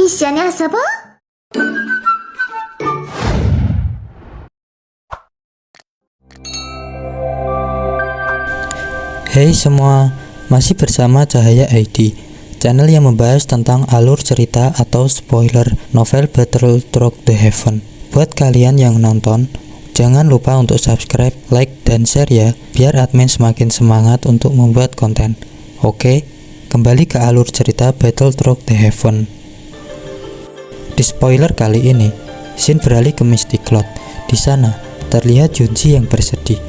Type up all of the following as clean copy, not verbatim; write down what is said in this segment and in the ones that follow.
一緒に遊ぼう。 Hey semua, masih bersama Cahaya ID, channel yang membahas tentang alur cerita atau spoiler novel Battle Through the Heaven. Buat kalian yang nonton, jangan lupa untuk subscribe, like, dan share ya, biar admin semakin semangat untuk membuat konten. Oke, kembali ke alur cerita Battle Through the Heaven. Di spoiler kali ini, scene beralih ke Misty Cloud. Di sana, terlihat Junji yang bersedih.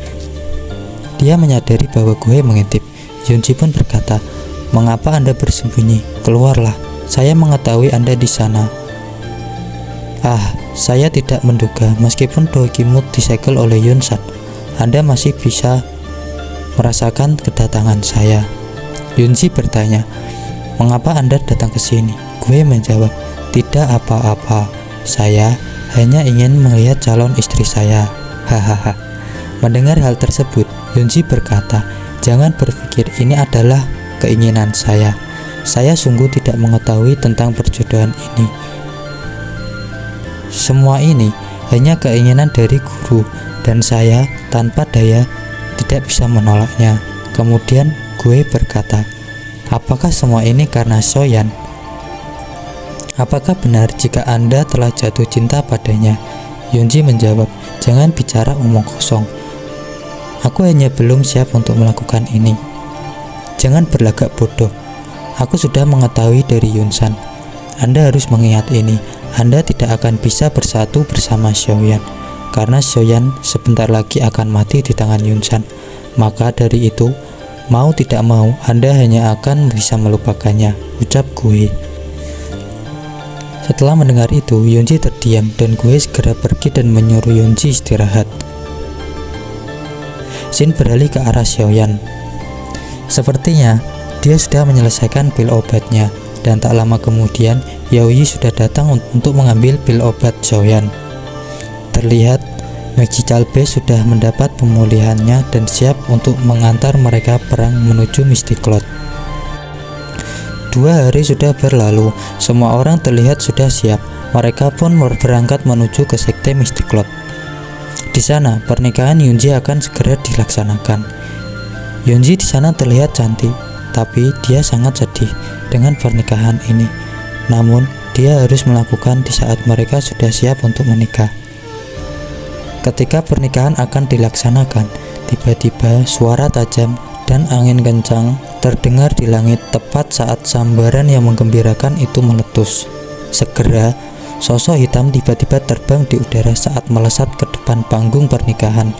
Dia menyadari bahwa Gue mengintip. Junji pun berkata, "Mengapa Anda bersembunyi? Keluarlah. Saya mengetahui Anda di sana." Saya tidak menduga meskipun Dokimu disegel oleh Yunsan, Anda masih bisa merasakan kedatangan saya. Junji bertanya, "Mengapa Anda datang ke sini?" Gue menjawab, "Tidak apa-apa. Saya hanya ingin melihat calon istri saya." Hahaha. Mendengar hal tersebut, Junji berkata, "Jangan berpikir ini adalah keinginan saya. Saya sungguh tidak mengetahui tentang perjodohan ini. Semua ini hanya keinginan dari guru, dan saya tanpa daya tidak bisa menolaknya." Kemudian Gue berkata, "Apakah semua ini karena Soyan? Apakah benar jika Anda telah jatuh cinta padanya?" Junji menjawab, "Jangan bicara omong kosong. Aku hanya belum siap untuk melakukan ini. Jangan berlagak bodoh. Aku sudah mengetahui dari Yunsan. Anda harus mengingat ini. Anda tidak akan bisa bersatu bersama Xiaoyan, karena Xiaoyan sebentar lagi akan mati di tangan Yunsan. Maka dari itu, mau tidak mau, Anda hanya akan bisa melupakannya," ucap Gue. Setelah mendengar itu, Junji terdiam dan Gue segera pergi dan menyuruh Junji istirahat. Scene beralih ke arah Xiaoyan. Sepertinya dia sudah menyelesaikan pil obatnya, dan tak lama kemudian Yaoyi sudah datang untuk mengambil pil obat Xiaoyan. Terlihat Magical Base sudah mendapat pemulihannya dan siap untuk mengantar mereka perang menuju Misty Cloud. 2 hari sudah berlalu, semua orang terlihat sudah siap. Mereka pun berangkat menuju ke sekte Misty Cloud. Di sana, pernikahan Yunji akan segera dilaksanakan. Yunji di sana terlihat cantik, tapi dia sangat sedih dengan pernikahan ini. Namun, dia harus melakukan di saat mereka sudah siap untuk menikah. Ketika pernikahan akan dilaksanakan, tiba-tiba suara tajam dan angin kencang terdengar di langit tepat saat sambaran yang menggembirakan itu meletus. Segera, sosok hitam tiba-tiba terbang di udara saat melesat ke depan panggung pernikahan.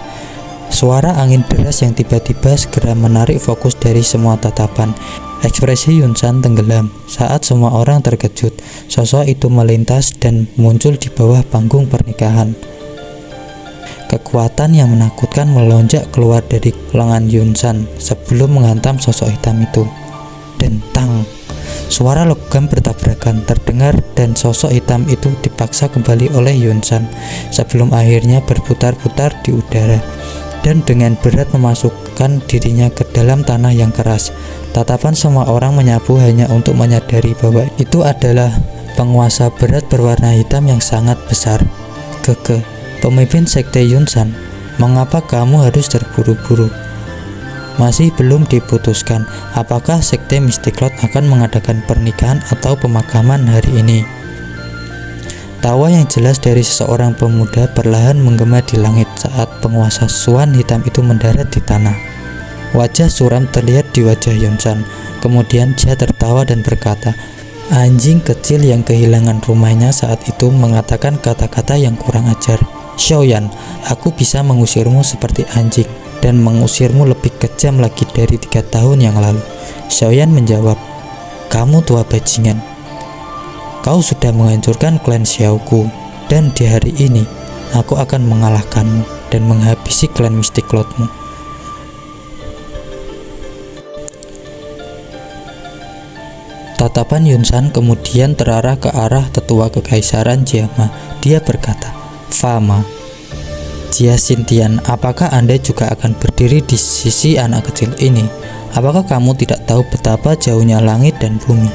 Suara angin deras yang tiba-tiba segera menarik fokus dari semua tatapan. Ekspresi Yunsan tenggelam saat semua orang terkejut. Sosok itu melintas dan muncul di bawah panggung pernikahan. Kekuatan yang menakutkan melonjak keluar dari lengan Yunsan sebelum menghantam sosok hitam itu. Dentang. Suara logam bertabrakan terdengar dan sosok hitam itu dipaksa kembali oleh Yunsan sebelum akhirnya berputar-putar di udara dan dengan berat memasukkan dirinya ke dalam tanah yang keras. Tatapan semua orang menyapu hanya untuk menyadari bahwa itu adalah penguasa berat berwarna hitam yang sangat besar. Keke, pemimpin sekte Yunsan, mengapa kamu harus terburu-buru? Masih belum diputuskan apakah sekte Misty Cloud akan mengadakan pernikahan atau pemakaman hari ini. Tawa yang jelas dari seseorang pemuda perlahan menggema di langit saat penguasa Suan hitam itu mendarat di tanah. Wajah suram terlihat di wajah Yunsan. Kemudian dia tertawa dan berkata, "Anjing kecil yang kehilangan rumahnya saat itu mengatakan kata-kata yang kurang ajar. Xiaoyan, aku bisa mengusirmu seperti anjing dan mengusirmu lebih kejam lagi dari 3 tahun yang lalu." Xiaoyan menjawab, "Kamu tua bajingan. Kau sudah menghancurkan klan Xiaoku, dan di hari ini aku akan mengalahkanmu dan menghabisi klan Misty Cloudmu." Tatapan Yunsan kemudian terarah ke arah tetua kekaisaran Jiama. Dia berkata, "Fama, Jia Xintian, apakah Anda juga akan berdiri di sisi anak kecil ini? Apakah kamu tidak tahu betapa jauhnya langit dan bumi?"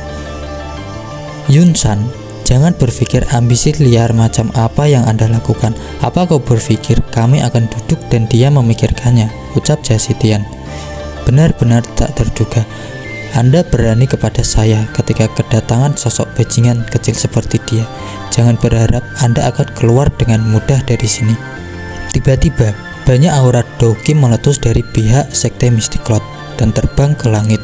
Yunsan, Jangan berpikir ambisi liar macam apa yang Anda lakukan. Apa kau berpikir kami akan duduk dan dia memikirkannya? Ucap Jasitian. Benar-benar tak terduga. Anda berani kepada saya ketika kedatangan sosok bajingan kecil seperti dia. Jangan berharap Anda akan keluar dengan mudah dari sini. Tiba-tiba, banyak aura Doki meletus dari pihak sekte Mystiklot dan terbang ke langit.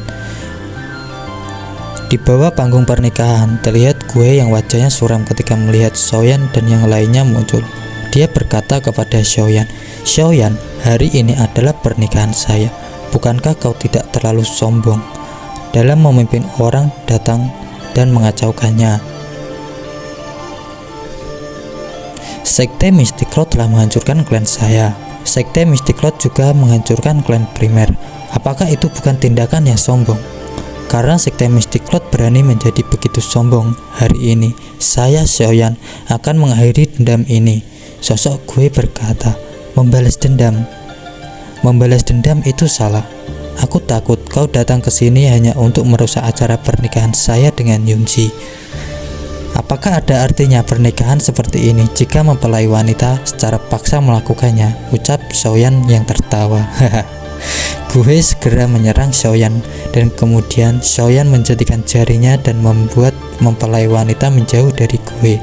Di bawah panggung pernikahan, terlihat Gue yang wajahnya suram ketika melihat Xiaoyan dan yang lainnya muncul. Dia berkata kepada Xiaoyan, "Xiaoyan, hari ini adalah pernikahan saya. Bukankah kau tidak terlalu sombong dalam memimpin orang datang dan mengacaukannya?" Sekte Mystiklot telah menghancurkan klan saya. Sekte Mystiklot juga menghancurkan klan primer. Apakah itu bukan tindakan yang sombong? Karena Sekte Mystiklot berani menjadi begitu sombong, hari ini saya Xiaoyan akan mengakhiri dendam ini. Sosok Gue berkata, membalas dendam. Membalas dendam itu salah. Aku takut kau datang ke sini hanya untuk merusak acara pernikahan saya dengan Yunji. Apakah ada artinya pernikahan seperti ini jika mempelai wanita secara paksa melakukannya? Ucap Xiaoyan yang tertawa. Gue segera menyerang Xiaoyan dan kemudian Xiaoyan menjadikan jarinya dan membuat mempelai wanita menjauh dari Gue.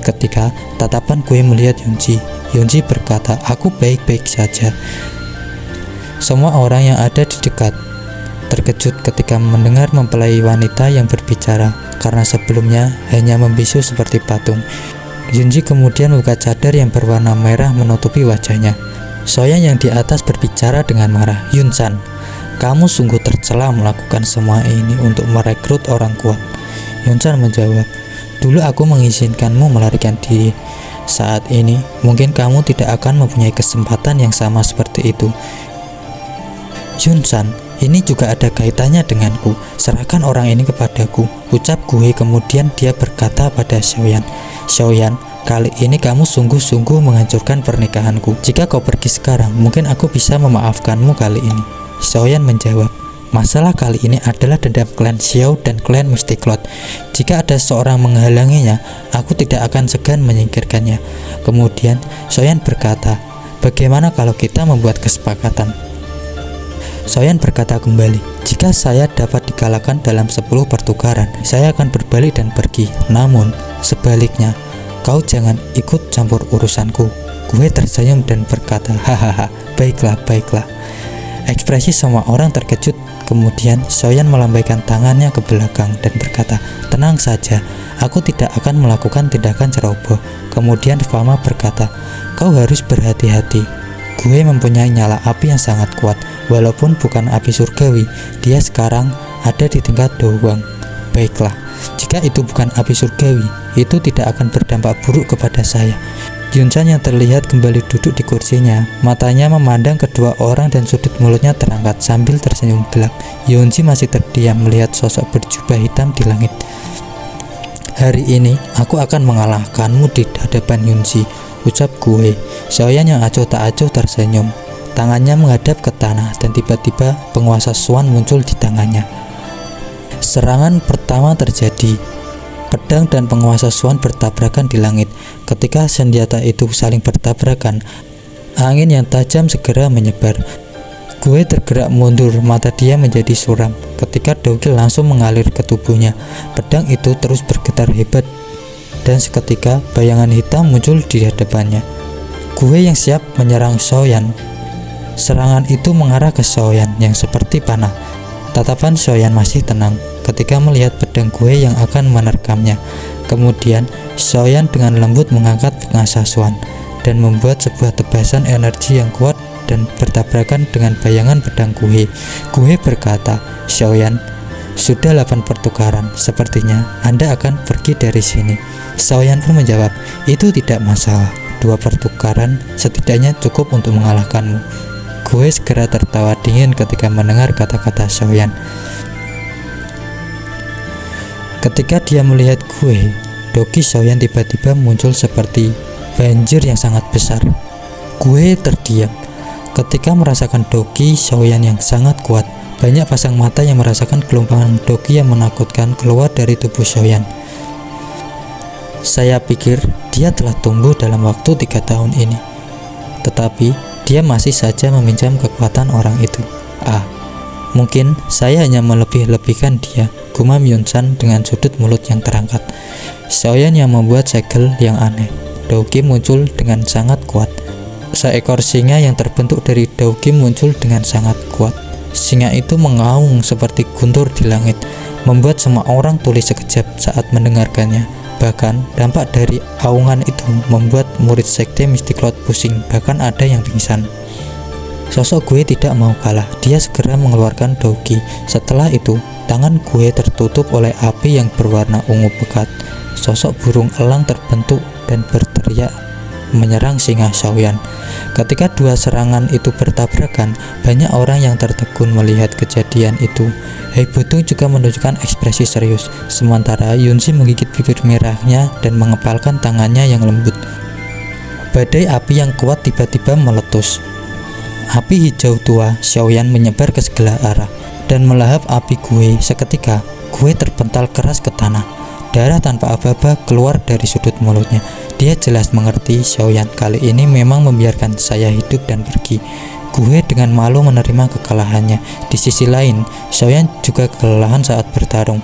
Ketika tatapan Gue melihat Yunji, Yunji berkata, "Aku baik-baik saja." Semua orang yang ada di dekat terkejut ketika mendengar mempelai wanita yang berbicara, karena sebelumnya hanya membisu seperti patung. Yunji kemudian membuka cadar yang berwarna merah menutupi wajahnya. Xiaoyan yang di atas berbicara dengan marah, "Yunsan, kamu sungguh tercela melakukan semua ini untuk merekrut orang kuat." Yunsan menjawab, "Dulu aku mengizinkanmu melarikan diri. Saat ini, mungkin kamu tidak akan mempunyai kesempatan yang sama seperti itu." "Yunsan, ini juga ada kaitannya denganku. Serahkan orang ini kepadaku," ucap Gue. Kemudian dia berkata pada Xiaoyan, "Xiaoyan, kali ini kamu sungguh-sungguh menghancurkan pernikahanku. Jika kau pergi sekarang, mungkin aku bisa memaafkanmu kali ini." Xiaoyan menjawab, "Masalah kali ini adalah dendam klan Xiao dan klan Mystiklot. Jika ada seorang menghalanginya, aku tidak akan segan menyingkirkannya." Kemudian Xiaoyan berkata, "Bagaimana kalau kita membuat kesepakatan?" Xiaoyan berkata kembali, "Jika saya dapat dikalahkan dalam 10 pertukaran, saya akan berbalik dan pergi. Namun, sebaliknya, kau jangan ikut campur urusanku." Gue tersenyum dan berkata, "Hahaha, baiklah, baiklah." Ekspresi semua orang terkejut. Kemudian Xiaoyan melambaikan tangannya ke belakang dan berkata, "Tenang saja, aku tidak akan melakukan tindakan ceroboh." Kemudian Fama berkata, "Kau harus berhati-hati. Gue mempunyai nyala api yang sangat kuat. Walaupun bukan api surgawi, dia sekarang ada di tingkat doang." "Baiklah, jika itu bukan api surgawi, itu tidak akan berdampak buruk kepada saya." Yunsan yang terlihat kembali duduk di kursinya, matanya memandang kedua orang dan sudut mulutnya terangkat sambil tersenyum gelap. Yunji masih terdiam melihat sosok berjubah hitam di langit. "Hari ini aku akan mengalahkanmu di hadapan Yunji," ucap Gue. Xiaoyan yang acuh tak acuh tersenyum. Tangannya menghadap ke tanah dan tiba-tiba penguasa Xuan muncul di tangannya. Serangan pertama terjadi. Pedang dan penguasa Xuan bertabrakan di langit. Ketika senjata itu saling bertabrakan, angin yang tajam segera menyebar. Gue tergerak mundur, mata dia menjadi suram. Ketika Doki langsung mengalir ke tubuhnya, pedang itu terus bergetar hebat dan seketika bayangan hitam muncul di hadapannya. Gue yang siap menyerang Xiaoyan. Serangan itu mengarah ke Xiaoyan yang seperti panah. Tatapan Xiaoyan masih tenang ketika melihat pedang Gue yang akan menerkamnya. Kemudian Xiaoyan dengan lembut mengangkat penguasa Xuan dan membuat sebuah tebasan energi yang kuat dan bertabrakan dengan bayangan pedang Gue. Gue berkata, "Xiaoyan, sudah 8 pertukaran, sepertinya Anda akan pergi dari sini." Xiaoyan pun menjawab, "Itu tidak masalah, 2 pertukaran setidaknya cukup untuk mengalahkanmu." Gue segera tertawa dingin ketika mendengar kata-kata Xiaoyan. Ketika dia melihat Gue, Doki Xiaoyan tiba-tiba muncul seperti banjir yang sangat besar. Gue terdiam ketika merasakan Doki Xiaoyan yang sangat kuat. Banyak pasang mata yang merasakan gelombang Doki yang menakutkan keluar dari tubuh Xiaoyan. Saya pikir dia telah tumbuh dalam waktu 3 tahun ini, tetapi dia masih saja meminjam kekuatan orang itu. Mungkin saya hanya melebih-lebihkan dia, gumam Yunsan dengan sudut mulut yang terangkat. Xiaoyan yang membuat segel yang aneh. Daoqi muncul dengan sangat kuat. Seekor singa yang terbentuk dari Daoqi muncul dengan sangat kuat. Singa itu mengaung seperti guntur di langit, membuat semua orang tuli sekejap saat mendengarkannya. Bahkan dampak dari aungan itu membuat murid sekte Mystiklot pusing, bahkan ada yang pingsan. Sosok gue tidak mau kalah, dia segera mengeluarkan Daoqi. Setelah itu, tangan gue tertutup oleh api yang berwarna ungu pekat. Sosok burung elang terbentuk dan berteriak menyerang singa Xiaoyan. Ketika dua serangan itu bertabrakan, banyak orang yang tertegun melihat kejadian itu. Hei Budong juga menunjukkan ekspresi serius, sementara Yunzi menggigit bibir merahnya dan mengepalkan tangannya yang lembut. Badai api yang kuat tiba-tiba meletus. Api hijau tua Xiaoyan menyebar ke segala arah dan melahap api gue. Seketika, gue terpental keras ke tanah. Darah tanpa aba-aba keluar dari sudut mulutnya. Dia jelas mengerti Xiaoyan kali ini memang membiarkan saya hidup dan pergi. Gue dengan malu menerima kekalahannya. Di sisi lain, Xiaoyan juga kelelahan saat bertarung.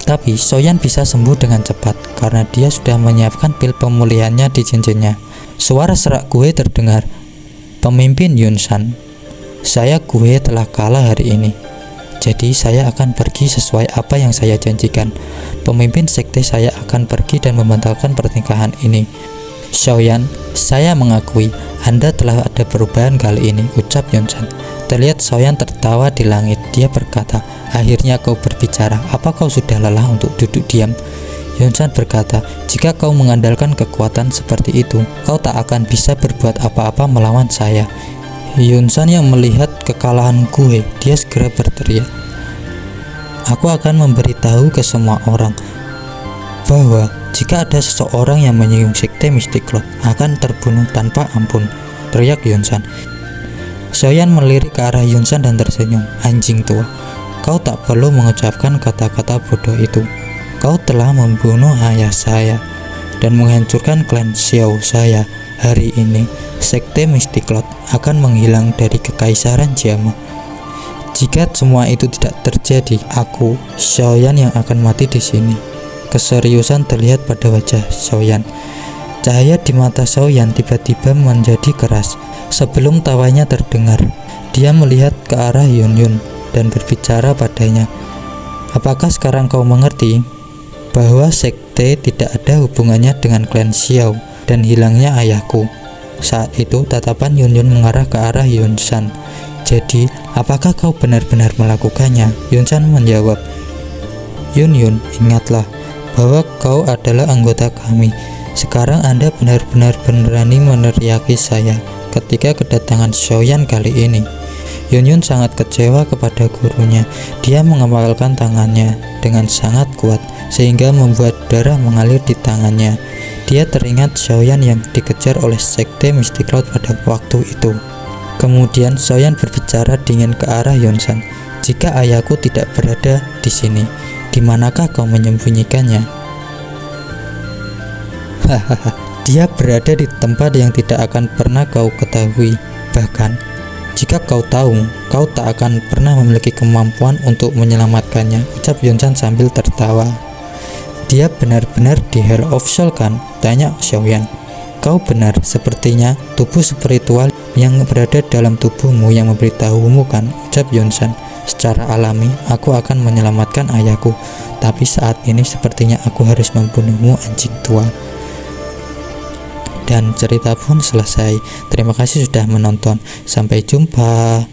Tapi Xiaoyan bisa sembuh dengan cepat karena dia sudah menyiapkan pil pemulihannya di cincinnya. Suara serak gue terdengar. Pemimpin Yunsan, gue telah kalah hari ini. Jadi saya akan pergi sesuai apa yang saya janjikan. Pemimpin sekte saya akan pergi dan membatalkan pernikahan ini. Xiaoyan, saya mengakui Anda telah ada perubahan kali ini, ucap Yunsan. Terlihat Xiaoyan tertawa di langit. Dia berkata, akhirnya kau berbicara. Apa kau sudah lelah untuk duduk diam? Yunsan berkata, jika kau mengandalkan kekuatan seperti itu, kau tak akan bisa berbuat apa-apa melawan saya. Yunsan yang melihat kekalahan gue, dia segera berteriak, aku akan memberitahu ke semua orang bahwa jika ada seseorang yang menyinggung sekte Mystiklot akan terbunuh tanpa ampun, teriak Yunsan. Xiaoyan melirik ke arah Yunsan dan tersenyum. Anjing tua, kau tak perlu mengucapkan kata-kata bodoh itu. Kau telah membunuh ayah saya dan menghancurkan klan Xiao saya. Hari ini, sekte Mystiklot akan menghilang dari kekaisaran Jiama. Jika semua itu tidak terjadi, aku, Xiaoyan, yang akan mati di sini. Keseriusan terlihat pada wajah Xiaoyan. Cahaya di mata Xiaoyan tiba-tiba menjadi keras. Sebelum tawanya terdengar, dia melihat ke arah Yunyun dan berbicara padanya. Apakah sekarang kau mengerti bahwa sekte tidak ada hubungannya dengan klan Xiao dan hilangnya ayahku? Saat itu tatapan Yunyun mengarah ke arah Yunsan. Jadi, apakah kau benar-benar melakukannya? Yunsan menjawab, Yunyun, ingatlah bahwa kau adalah anggota kami. Sekarang Anda benar-benar berani meneriaki saya ketika kedatangan Xiaoyan kali ini. Yunyun sangat kecewa kepada gurunya. Dia mengepalkan tangannya dengan sangat kuat sehingga membuat darah mengalir di tangannya. Dia teringat Xiaoyan yang dikejar oleh sekte Mystiklot pada waktu itu. Kemudian Xiaoyan berbicara dingin ke arah Yunsan. Jika ayahku tidak berada di sini, di manakah kau menyembunyikannya? Hahaha, dia berada di tempat yang tidak akan pernah kau ketahui. Bahkan, jika kau tahu, kau tak akan pernah memiliki kemampuan untuk menyelamatkannya, ucap Yunsan sambil tertawa. Dia benar-benar di Hell of Soul kan? Tanya Xiaoyan. Kau benar, sepertinya tubuh spiritual yang berada dalam tubuhmu yang memberitahumu kan, ucap Yunsan. Secara alami, aku akan menyelamatkan ayahku, tapi saat ini sepertinya aku harus membunuhmu, anjing tua. Dan cerita pun selesai. Terima kasih sudah menonton. Sampai jumpa.